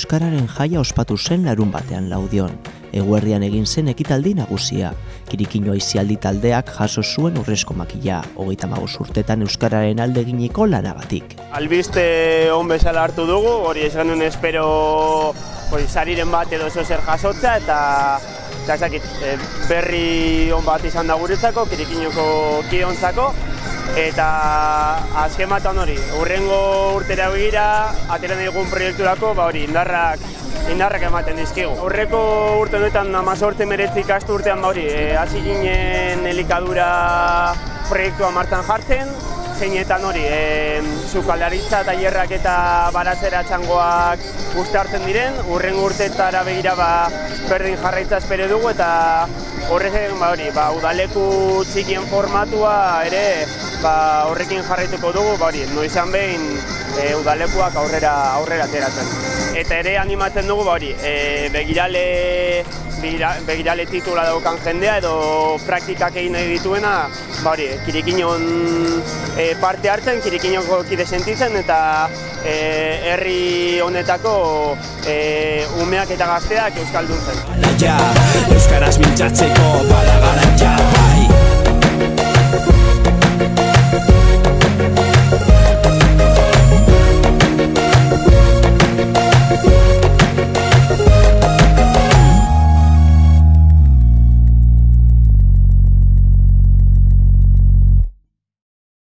Euskararen jaia ospatu zen larun batean Laudion. Eguerdian egin zen ekitaldi nagusia. Kirikino aisialdi taldeak jaso zuen urrezko makila, 35 urtetan Euskararen alde eginiko lanagatik. Albiste on bezala hartu dugu, hori esan duen espero sariren bat edo zer jasotza eta berri on bat izan da guretzako, Kirikinoko kidontzako. Eta azken batan hori, hurrengo urtera begira, atera egun proiekturako, indarrak ematen dizkigu. Aurreko urte honetan 18-19 ikasturtean hasi ginen elikadura proiektua martxan jartzen, zeinetan hori, sukaldaritza tailerrak eta baratzera txangoak uste hartzen diren, hurrengo urteetara begira berdin jarraitza espero dugu eta horrek udaleku txikien formatua ere horrekin jarraituko dugu, noizan behin udalekuak aurrera ateratzen. Eta ere animatzen dugu begirale titula daukan jendea edo praktikak egin nahi dituena, Kirikinon parte hartzen, Kirikinoko kide sentitzen eta herri honetako umeak eta gazteak euskalduntzen. Euskaraz mintzatzeko bada garaia.